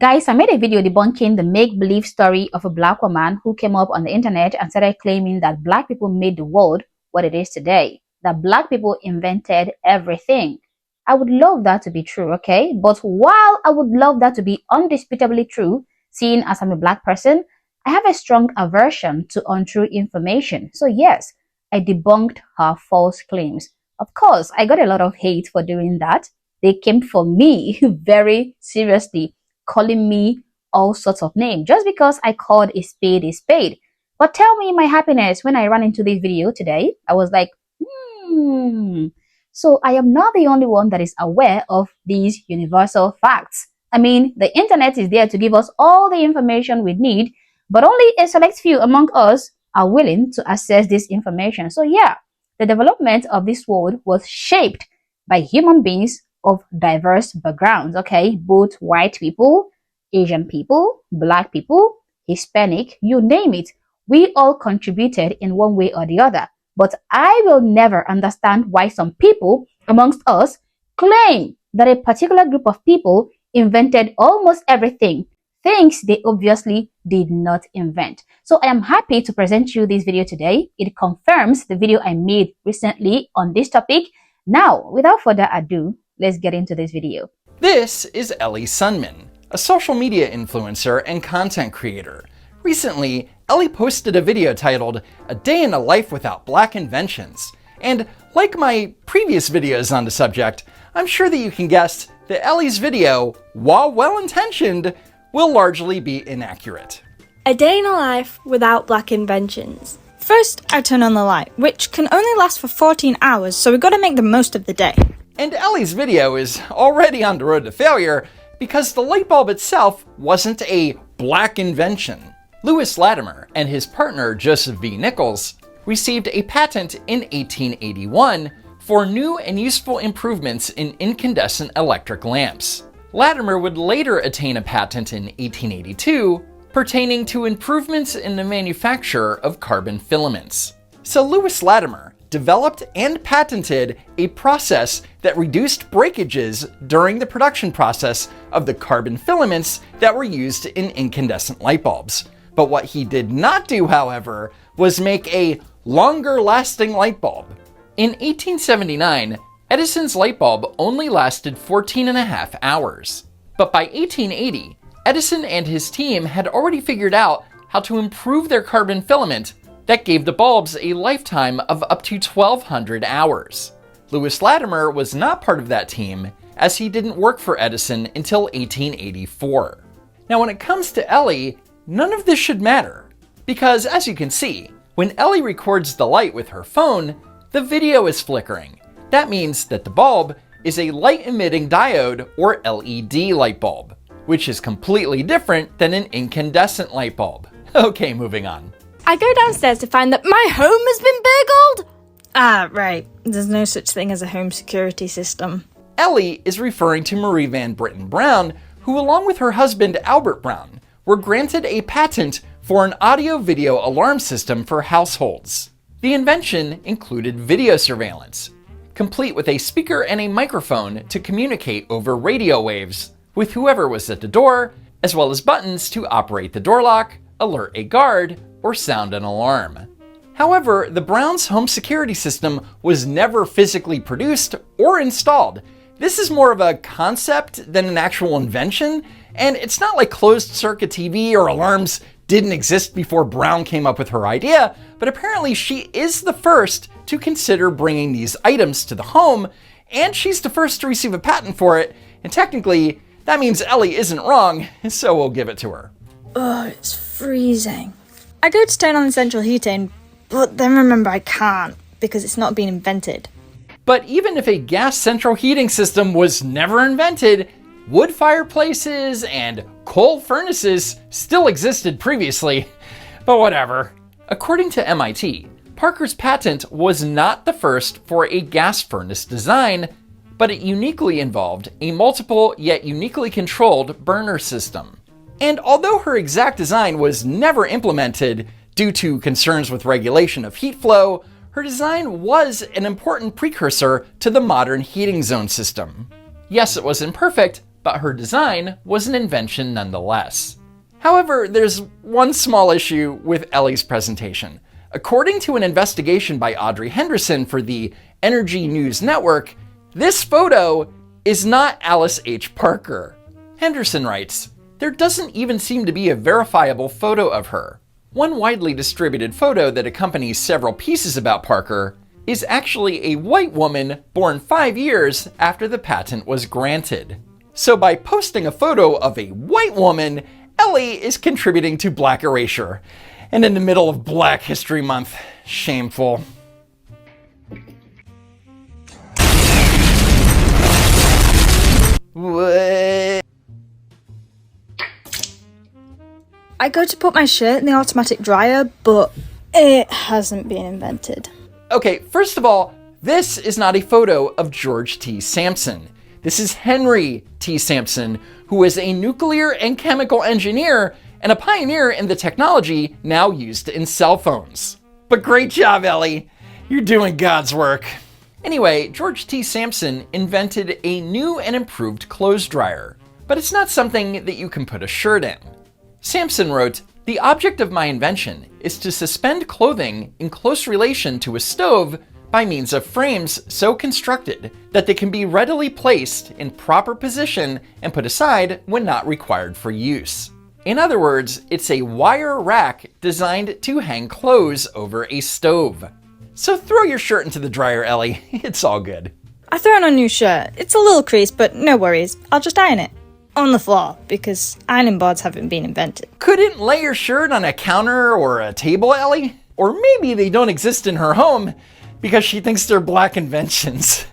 Guys, I made a video debunking the make-believe story of a black woman who came up on the internet and started claiming that black people made the world what it is today, that black people invented everything. I would love that to be true, okay? But while I would love that to be undisputably true, seeing as I'm a black person, I have a strong aversion to untrue information. So yes, I debunked her false claims. Of course, I got a lot of hate for doing that. They came for me very seriously, calling me all sorts of names just because I called a spade a spade. But tell me my happiness when I ran into this video today. I was like, so I am not the only one that is aware of these universal facts. I mean, the internet is there to give us all the information we need, but only a select few among us are willing to access this information. So yeah, the development of this world was shaped by human beings of diverse backgrounds, okay? Both white people, Asian people, black people, Hispanic, you name it. We all contributed in one way or the other. But I will never understand why some people amongst us claim that a particular group of people invented almost everything, things they obviously did not invent. So I am happy to present you this video today. It confirms the video I made recently on this topic. Now, without further ado, let's get into this video. This is Ellie Sunman, a social media influencer and content creator. Recently, Ellie posted a video titled, "A Day in the Life Without Black Inventions." And like my previous videos on the subject, I'm sure that you can guess that Ellie's video, while well-intentioned, will largely be inaccurate. A day in a life without black inventions. First, I turn on the light, which can only last for 14 hours, so we've got to make the most of the day. And Ellie's video is already on the road to failure because the light bulb itself wasn't a black invention. Lewis Latimer and his partner Joseph V. Eckles received a patent in 1881 for new and useful improvements in incandescent electric lamps. Latimer would later attain a patent in 1882 pertaining to improvements in the manufacture of carbon filaments. So Lewis Latimer developed and patented a process that reduced breakages during the production process of the carbon filaments that were used in incandescent light bulbs. But what he did not do, however, was make a longer-lasting light bulb. In 1879, Edison's light bulb only lasted 14.5 hours. But by 1880, Edison and his team had already figured out how to improve their carbon filament that gave the bulbs a lifetime of up to 1,200 hours. Lewis Latimer was not part of that team, as he didn't work for Edison until 1884. Now when it comes to Ellie, none of this should matter, because as you can see, when Ellie records the light with her phone, the video is flickering. That means that the bulb is a light-emitting diode or LED light bulb, which is completely different than an incandescent light bulb. Okay, moving on. I go downstairs to find that my home has been burgled! Ah, right. There's no such thing as a home security system. Ellie is referring to Marie Van Britten Brown, who along with her husband Albert Brown, were granted a patent for an audio-video alarm system for households. The invention included video surveillance, complete with a speaker and a microphone to communicate over radio waves with whoever was at the door, as well as buttons to operate the door lock, alert a guard, or sound an alarm. However, the Browns' home security system was never physically produced or installed. This is more of a concept than an actual invention, and it's not like closed-circuit TV or alarms didn't exist before Brown came up with her idea, but apparently she is the first to consider bringing these items to the home, and she's the first to receive a patent for it, and technically, that means Ellie isn't wrong, so we'll give it to her. Oh, it's freezing. I go to turn on the central heating, but then remember I can't, because it's not been invented. But even if a gas central heating system was never invented, wood fireplaces and coal furnaces still existed previously. But whatever. According to MIT, Parker's patent was not the first for a gas furnace design, but it uniquely involved a multiple yet uniquely controlled burner system. And although her exact design was never implemented due to concerns with regulation of heat flow, her design was an important precursor to the modern heating zone system. Yes, it was imperfect, but her design was an invention nonetheless. However, there's one small issue with Ellie's presentation. According to an investigation by Audrey Henderson for the Energy News Network, this photo is not Alice H. Parker. Henderson writes, "There doesn't even seem to be a verifiable photo of her. One widely distributed photo that accompanies several pieces about Parker is actually a white woman born 5 years after the patent was granted." So by posting a photo of a white woman, Ellie is contributing to Black erasure. And in the middle of Black History Month. Shameful. What? I go to put my shirt in the automatic dryer, but it hasn't been invented. Okay, first of all, this is not a photo of George T. Sampson. This is Henry T. Sampson, who was a nuclear and chemical engineer and a pioneer in the technology now used in cell phones. But great job, Ellie. You're doing God's work. Anyway, George T. Sampson invented a new and improved clothes dryer, but it's not something that you can put a shirt in. Sampson wrote, "The object of my invention is to suspend clothing in close relation to a stove by means of frames so constructed that they can be readily placed in proper position and put aside when not required for use." In other words, it's a wire rack designed to hang clothes over a stove. So throw your shirt into the dryer, Ellie. It's all good. I threw on a new shirt. It's a little creased, but no worries. I'll just iron it. On the floor, because ironing boards haven't been invented. Couldn't lay your shirt on a counter or a table, Ellie? Or maybe they don't exist in her home because she thinks they're Black inventions.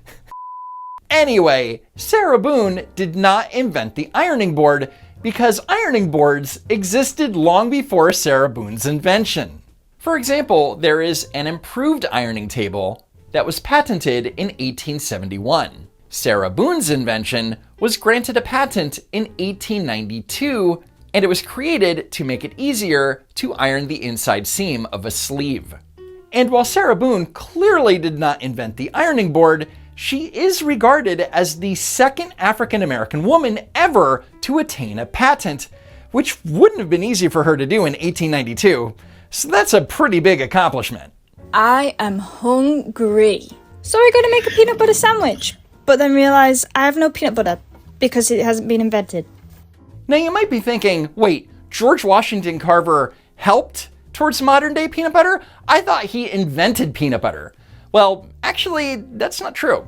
Anyway, Sarah Boone did not invent the ironing board because ironing boards existed long before Sarah Boone's invention. For example, there is an improved ironing table that was patented in 1871. Sarah Boone's invention was granted a patent in 1892, and it was created to make it easier to iron the inside seam of a sleeve. And while Sarah Boone clearly did not invent the ironing board, she is regarded as the second African American woman ever to attain a patent, which wouldn't have been easy for her to do in 1892. So that's a pretty big accomplishment. I am hungry. So I go to make a peanut butter sandwich, but then realize I have no peanut butter because it hasn't been invented. Now you might be thinking, wait, George Washington Carver helped towards modern day peanut butter? I thought he invented peanut butter. Well, actually, that's not true.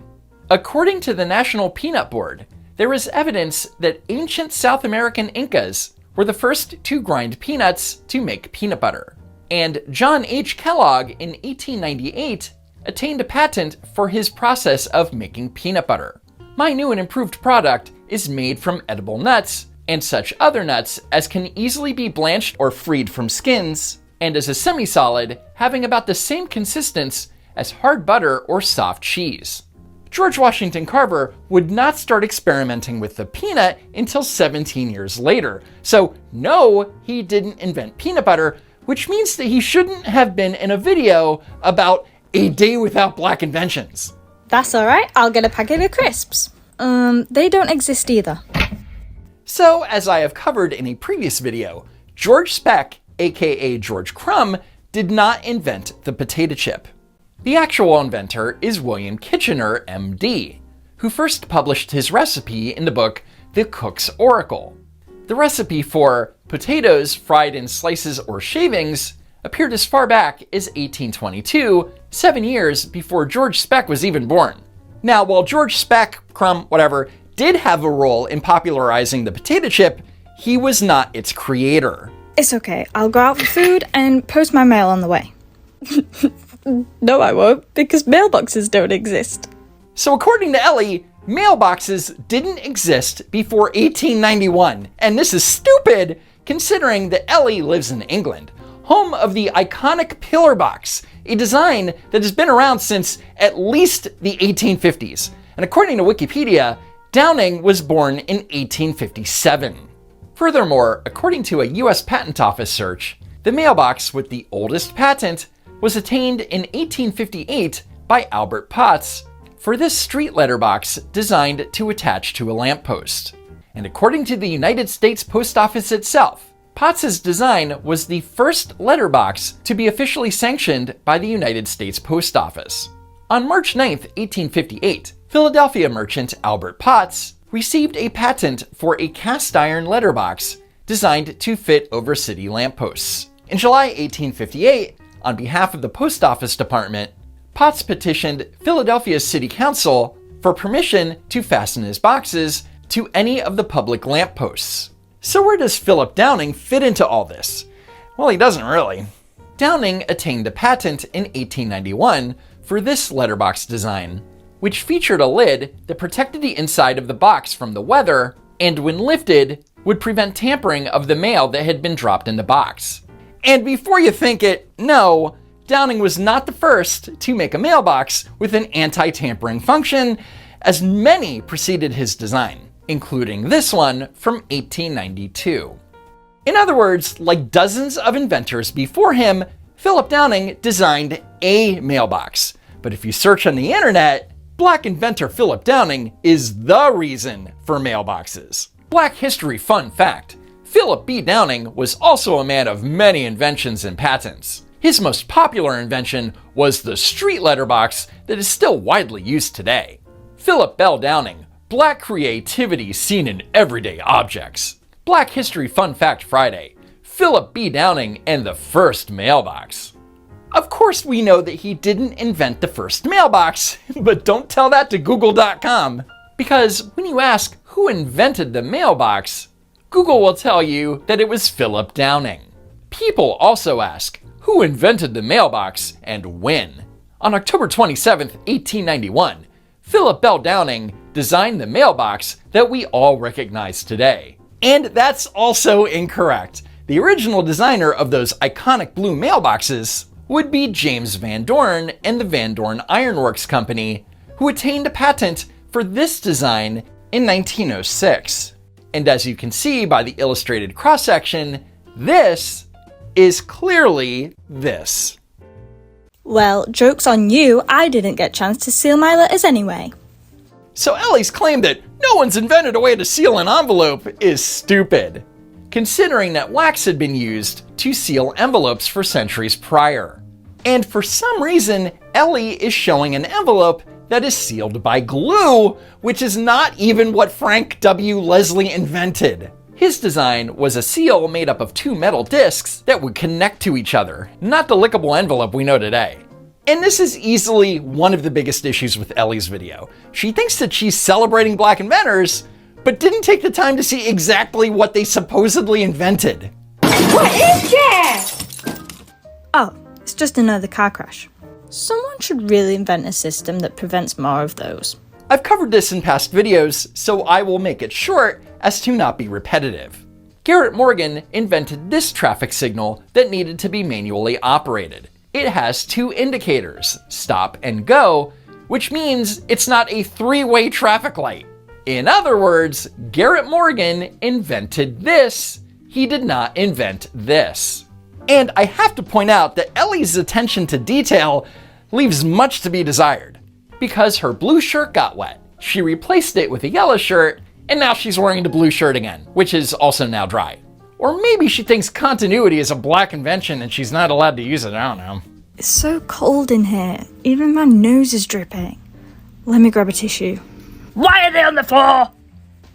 According to the National Peanut Board, there is evidence that ancient South American Incas were the first to grind peanuts to make peanut butter. And John H. Kellogg in 1898 attained a patent for his process of making peanut butter. My new and improved product is made from edible nuts and such other nuts as can easily be blanched or freed from skins, and is a semi-solid, having about the same consistence as hard butter or soft cheese. George Washington Carver would not start experimenting with the peanut until 17 years later. So no, he didn't invent peanut butter, which means that he shouldn't have been in a video about a day without Black inventions. That's alright, I'll get a packet of crisps. They don't exist either. So, as I have covered in a previous video, George Speck, aka George Crumb, did not invent the potato chip. The actual inventor is William Kitchener, MD, who first published his recipe in the book The Cook's Oracle. The recipe for potatoes fried in slices or shavings appeared as far back as 1822, 7 years before George Speck was even born. Now, while George Speck, Crumb, whatever, did have a role in popularizing the potato chip, he was not its creator. It's okay, I'll go out for food and post my mail on the way. No, I won't, because mailboxes don't exist. So according to Ellie, mailboxes didn't exist before 1891, and this is stupid considering that Ellie lives in England, home of the iconic pillar box, a design that has been around since at least the 1850s. And according to Wikipedia, Downing was born in 1857. Furthermore, according to a US Patent Office search, the mailbox with the oldest patent was attained in 1858 by Albert Potts for this street letterbox designed to attach to a lamppost. And according to the United States Post Office itself, Potts's design was the first letterbox to be officially sanctioned by the United States Post Office. On March 9, 1858, Philadelphia merchant Albert Potts received a patent for a cast iron letterbox designed to fit over city lampposts. In July 1858, on behalf of the Post Office Department, Potts petitioned Philadelphia's City Council for permission to fasten his boxes to any of the public lampposts. So where does Philip Downing fit into all this? Well, he doesn't really. Downing attained a patent in 1891 for this letterbox design, which featured a lid that protected the inside of the box from the weather and, when lifted, would prevent tampering of the mail that had been dropped in the box. And before you think it, no, Downing was not the first to make a mailbox with an anti-tampering function, as many preceded his design, including this one from 1892. In other words, like dozens of inventors before him, Philip Downing designed a mailbox. But if you search on the internet, Black inventor Philip Downing is the reason for mailboxes. Black history fun fact: Philip B. Downing was also a man of many inventions and patents. His most popular invention was the street letterbox that is still widely used today. Philip Bell Downing, Black creativity seen in everyday objects. Black History Fun Fact Friday: Philip B. Downing and the first mailbox. Of course, we know that he didn't invent the first mailbox, but don't tell that to Google.com. Because when you ask who invented the mailbox, Google will tell you that it was Philip Downing. People also ask who invented the mailbox and when. On October 27, 1891, Philip Bell Downing designed the mailbox that we all recognize today. And that's also incorrect. The original designer of those iconic blue mailboxes would be James Van Dorn and the Van Dorn Ironworks Company, who attained a patent for this design in 1906. And as you can see by the illustrated cross-section, this is clearly this. Well, joke's on you, I didn't get a chance to seal my letters anyway. So Ellie's claim that no one's invented a way to seal an envelope is stupid, considering that wax had been used to seal envelopes for centuries prior. And for some reason, Ellie is showing an envelope that is sealed by glue, which is not even what Frank W. Leslie invented. His design was a seal made up of two metal discs that would connect to each other, not the lickable envelope we know today. And this is easily one of the biggest issues with Ellie's video. She thinks that she's celebrating Black inventors, but didn't take the time to see exactly what they supposedly invented. What is that? Oh, it's just another car crash. Someone should really invent a system that prevents more of those. I've covered this in past videos, so I will make it short as to not be repetitive. Garrett Morgan invented this traffic signal that needed to be manually operated. It has two indicators, stop and go, which means it's not a three-way traffic light. In other words, Garrett Morgan invented this. He did not invent this. And I have to point out that Ellie's attention to detail leaves much to be desired. Because her blue shirt got wet, she replaced it with a yellow shirt, and now she's wearing the blue shirt again, which is also now dry. Or maybe she thinks continuity is a Black invention and she's not allowed to use it, I don't know. It's so cold in here. Even my nose is dripping. Let me grab a tissue. Why are they on the floor?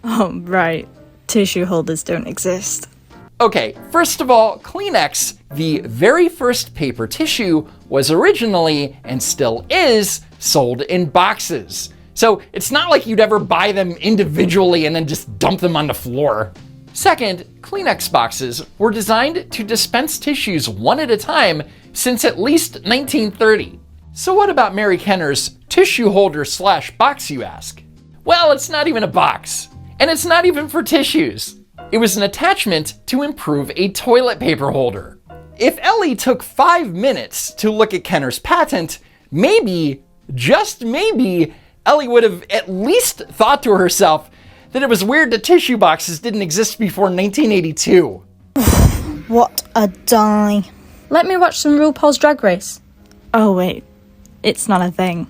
Oh, right. Tissue holders don't exist. Okay, first of all, Kleenex, the very first paper tissue, was originally, and still is, sold in boxes. So it's not like you'd ever buy them individually and then just dump them on the floor. Second, Kleenex boxes were designed to dispense tissues one at a time since at least 1930. So what about Mary Kenner's tissue holder / box, you ask? Well, it's not even a box, and it's not even for tissues. It was an attachment to improve a toilet paper holder. If Ellie took 5 minutes to look at Kenner's patent, maybe, just maybe, Ellie would have at least thought to herself that it was weird that tissue boxes didn't exist before 1982. What a die. Let me watch some RuPaul's Drag Race. Oh wait, it's not a thing.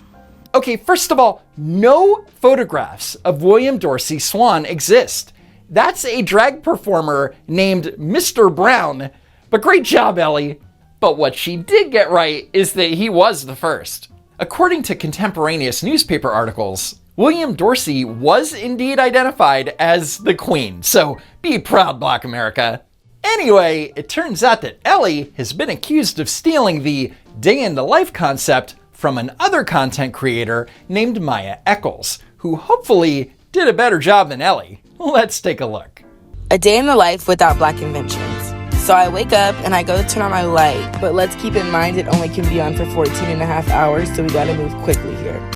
Okay, first of all, no photographs of William Dorsey Swan exist. That's a drag performer named Mr. Brown. But great job, Ellie. But what she did get right is that he was the first. According to contemporaneous newspaper articles, William Dorsey was indeed identified as the Queen, so be proud, Black America. Anyway, it turns out that Ellie has been accused of stealing the day in the life concept from another content creator named Maya Eckles, who hopefully did a better job than Ellie. Let's take a look. A day in the life without Black inventions. So I wake up and I go to turn on my light, but let's keep in mind it only can be on for 14 and a half hours, so we gotta move quickly here.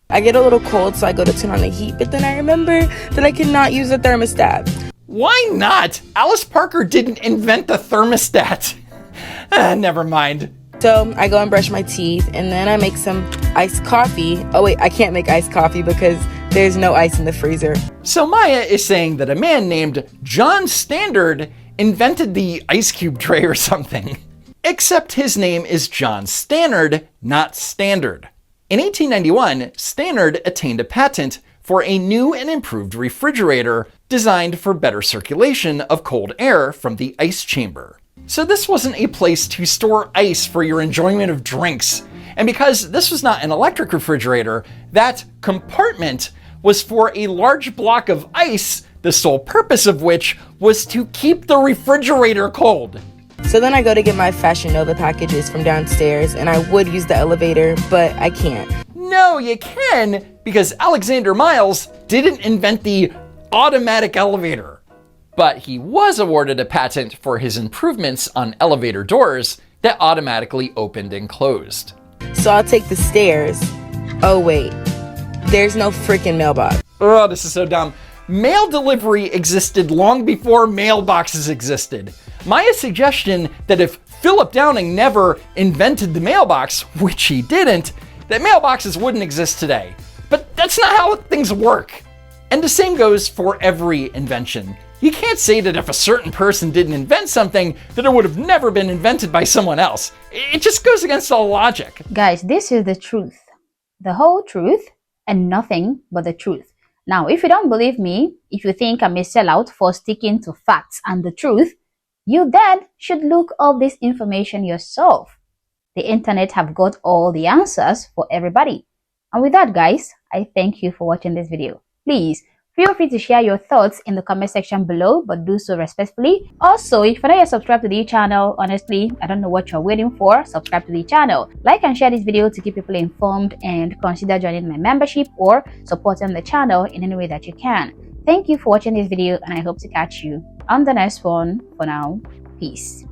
I get a little cold, so I go to turn on the heat, but then I remember that I cannot use the thermostat. Why not? Alice Parker didn't invent the thermostat. Never mind. So I go and brush my teeth, and then I make some iced coffee. Oh wait, I can't make iced coffee because there's no ice in the freezer. So Maya is saying that a man named John Standard invented the ice cube tray or something. Except his name is John Stannard, not Standard. In 1891, Stannard attained a patent for a new and improved refrigerator designed for better circulation of cold air from the ice chamber. So this wasn't a place to store ice for your enjoyment of drinks. And because this was not an electric refrigerator, that compartment was for a large block of ice, the sole purpose of which was to keep the refrigerator cold. So then I go to get my Fashion Nova packages from downstairs, and I would use the elevator, but I can't. No, you can, because Alexander Miles didn't invent the automatic elevator. But he was awarded a patent for his improvements on elevator doors that automatically opened and closed. So I'll take the stairs. Oh wait, there's no freaking mailbox. Oh, this is so dumb. Mail delivery existed long before mailboxes existed. Maya's suggestion that if Philip Downing never invented the mailbox, which he didn't, that mailboxes wouldn't exist today. But that's not how things work. And the same goes for every invention. You can't say that if a certain person didn't invent something, that it would have never been invented by someone else. It just goes against all logic. Guys, this is the truth. The whole truth and nothing but the truth. Now, if you don't believe me, if you think I'm a sellout for sticking to facts and the truth, you then should look up this information yourself. The internet have got all the answers for everybody. And with that, guys, I thank you for watching this video. Please feel free to share your thoughts in the comment section below, but do so respectfully. Also, if you're not yet subscribed to the channel, honestly, I don't know what you're waiting for. Subscribe to the channel. Like and share this video to keep people informed, and consider joining my membership or supporting the channel in any way that you can. Thank you for watching this video, and I hope to catch you on the next one. For now, peace.